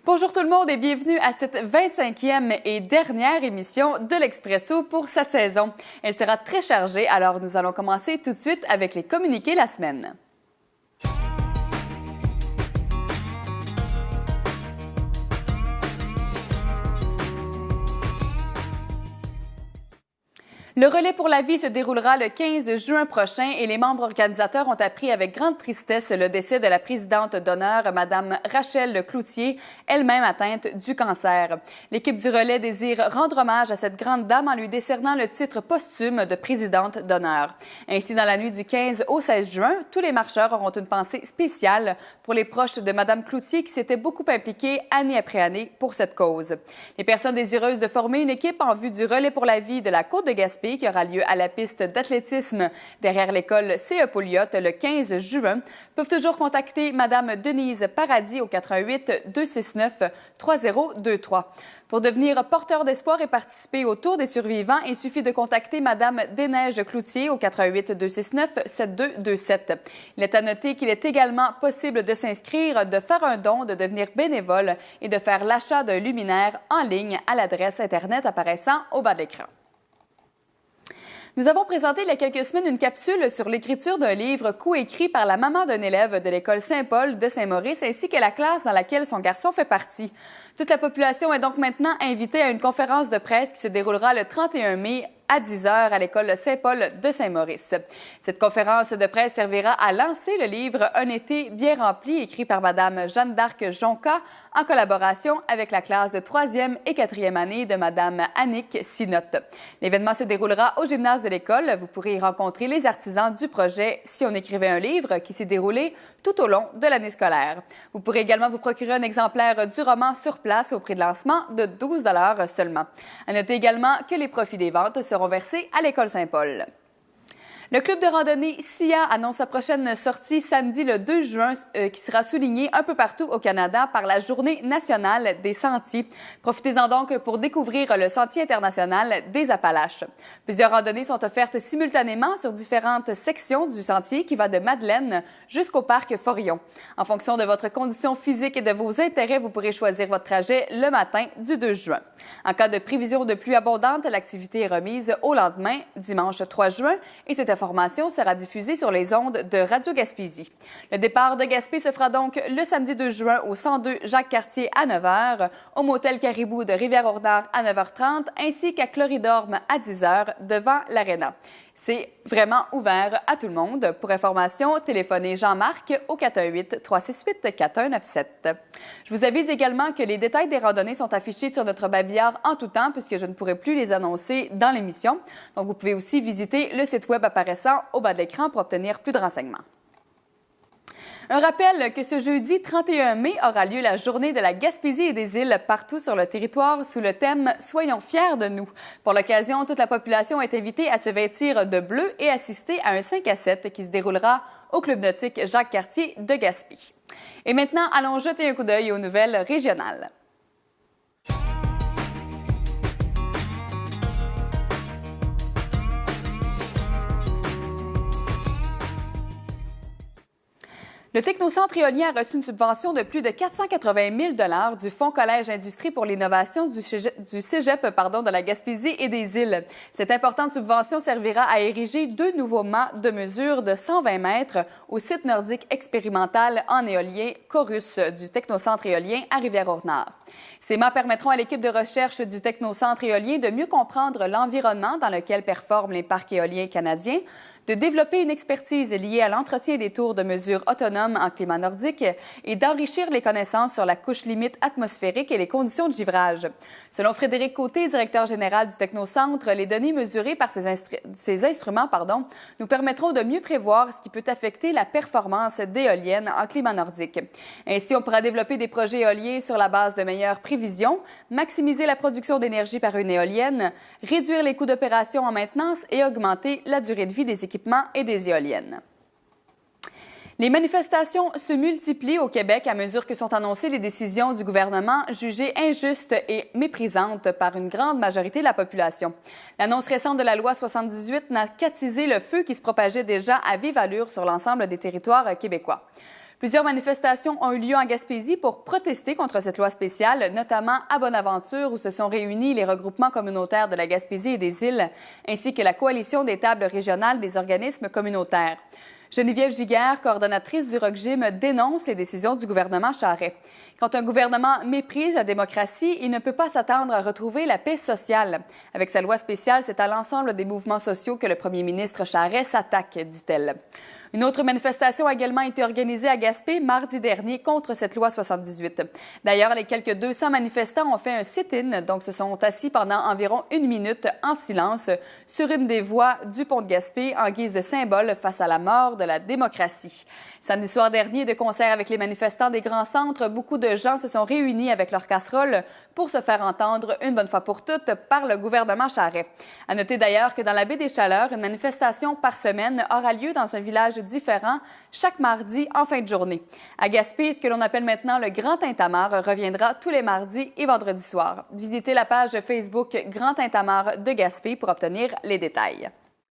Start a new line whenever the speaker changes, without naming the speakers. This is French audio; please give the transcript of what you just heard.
Bonjour tout le monde et bienvenue à cette 25e et dernière émission de l'Expresso pour cette saison. Elle sera très chargée, alors nous allons commencer tout de suite avec les communiqués de la semaine. Le relais pour la vie se déroulera le 15 juin prochain et les membres organisateurs ont appris avec grande tristesse le décès de la présidente d'honneur, Mme Rachel Cloutier, elle-même atteinte du cancer. L'équipe du relais désire rendre hommage à cette grande dame en lui décernant le titre posthume de présidente d'honneur. Ainsi, dans la nuit du 15 au 16 juin, tous les marcheurs auront une pensée spéciale pour les proches de Mme Cloutier qui s'étaient beaucoup impliqués année après année pour cette cause. Les personnes désireuses de former une équipe en vue du relais pour la vie de la Côte-de-Gaspé qui aura lieu à la piste d'athlétisme derrière l'école C.E. Pouliot le 15 juin peuvent toujours contacter Mme Denise Paradis au 88 269 3023. Pour devenir porteur d'espoir et participer au Tour des survivants, il suffit de contacter Mme Desneiges Cloutier au 88 269 7227. Il est à noter qu'il est également possible de s'inscrire, de faire un don, de devenir bénévole et de faire l'achat d'un luminaire en ligne à l'adresse Internet apparaissant au bas de l'écran. Nous avons présenté il y a quelques semaines une capsule sur l'écriture d'un livre coécrit par la maman d'un élève de l'école Saint-Paul de Saint-Maurice ainsi que la classe dans laquelle son garçon fait partie. Toute la population est donc maintenant invitée à une conférence de presse qui se déroulera le 31 mai à 10h à l'école Saint-Paul de Saint-Maurice. Cette conférence de presse servira à lancer le livre Un été bien rempli, écrit par Mme Jeanne d'Arc Jonca en collaboration avec la classe de 3e et 4e année de Mme Annick Sinotte. L'événement se déroulera au gymnase de l'école. Vous pourrez y rencontrer les artisans du projet Si on écrivait un livre qui s'est déroulé tout au long de l'année scolaire. Vous pourrez également vous procurer un exemplaire du roman sur place au prix de lancement de 12 $ seulement. À noter également que les profits des ventes seront versés à l'école Saint-Paul. Le club de randonnée SIA annonce sa prochaine sortie samedi le 2 juin qui sera soulignée un peu partout au Canada par la Journée nationale des sentiers. Profitez-en donc pour découvrir le Sentier international des Appalaches. Plusieurs randonnées sont offertes simultanément sur différentes sections du sentier qui va de Madeleine jusqu'au parc Forillon. En fonction de votre condition physique et de vos intérêts, vous pourrez choisir votre trajet le matin du 2 juin. En cas de prévision de pluie abondante, l'activité est remise au lendemain, dimanche 3 juin, et cette information sera diffusée sur les ondes de Radio Gaspésie. Le départ de Gaspé se fera donc le samedi 2 juin au 102 Jacques-Cartier à 9h, au motel Caribou de Rivière-au-Nord à 9h30 ainsi qu'à Cloridorme à 10h devant l'Arena. C'est vraiment ouvert à tout le monde. Pour information, téléphonez Jean-Marc au 418-368-4197. Je vous avise également que les détails des randonnées sont affichés sur notre babillard en tout temps puisque je ne pourrai plus les annoncer dans l'émission. Donc, vous pouvez aussi visiter le site web apparaissant au bas de l'écran pour obtenir plus de renseignements. Un rappel que ce jeudi 31 mai aura lieu la journée de la Gaspésie et des îles partout sur le territoire sous le thème « Soyons fiers de nous ». Pour l'occasion, toute la population est invitée à se vêtir de bleu et assister à un 5 à 7 qui se déroulera au Club nautique Jacques-Cartier de Gaspé. Et maintenant, allons jeter un coup d'œil aux nouvelles régionales. Le Technocentre éolien a reçu une subvention de plus de 480 000 $ du Fonds Collège Industrie pour l'innovation du Cégep de la Gaspésie et des îles. Cette importante subvention servira à ériger 2 nouveaux mâts de mesure de 120 mètres au site nordique expérimental en éolien Chorus du Technocentre éolien à Rivière-au-Nord. Ces mâts permettront à l'équipe de recherche du Technocentre éolien de mieux comprendre l'environnement dans lequel performent les parcs éoliens canadiens, de développer une expertise liée à l'entretien des tours de mesure autonomes en climat nordique et d'enrichir les connaissances sur la couche limite atmosphérique et les conditions de givrage. Selon Frédéric Côté, directeur général du Technocentre, les données mesurées par ces instruments nous permettront de mieux prévoir ce qui peut affecter la performance d'éoliennes en climat nordique. Ainsi, on pourra développer des projets éoliens sur la base de meilleures prévisions, maximiser la production d'énergie par une éolienne, réduire les coûts d'opération en maintenance et augmenter la durée de vie des équipements et des éoliennes. Les manifestations se multiplient au Québec à mesure que sont annoncées les décisions du gouvernement jugées injustes et méprisantes par une grande majorité de la population. L'annonce récente de la loi 78 n'a qu'attisé le feu qui se propageait déjà à vive allure sur l'ensemble des territoires québécois. Plusieurs manifestations ont eu lieu en Gaspésie pour protester contre cette loi spéciale, notamment à Bonaventure où se sont réunis les regroupements communautaires de la Gaspésie et des îles, ainsi que la coalition des tables régionales des organismes communautaires. Geneviève Giguère, coordonnatrice du ROCGIM, dénonce les décisions du gouvernement Charest. Quand un gouvernement méprise la démocratie, il ne peut pas s'attendre à retrouver la paix sociale. Avec sa loi spéciale, c'est à l'ensemble des mouvements sociaux que le premier ministre Charest s'attaque, dit-elle. Une autre manifestation a également été organisée à Gaspé mardi dernier contre cette loi 78. D'ailleurs, les quelques 200 manifestants ont fait un sit-in, donc se sont assis pendant environ 1 minute en silence sur une des voies du pont de Gaspé en guise de symbole face à la mort de la démocratie. Samedi soir dernier, de concert avec les manifestants des grands centres, beaucoup de gens se sont réunis avec leurs casseroles pour se faire entendre une bonne fois pour toutes par le gouvernement Charest. À noter d'ailleurs que dans la baie des Chaleurs, une manifestation par semaine aura lieu dans un village différent chaque mardi en fin de journée. À Gaspé, ce que l'on appelle maintenant le Grand Tintamarre reviendra tous les mardis et vendredis soirs. Visitez la page Facebook Grand Tintamarre de Gaspé pour obtenir les détails.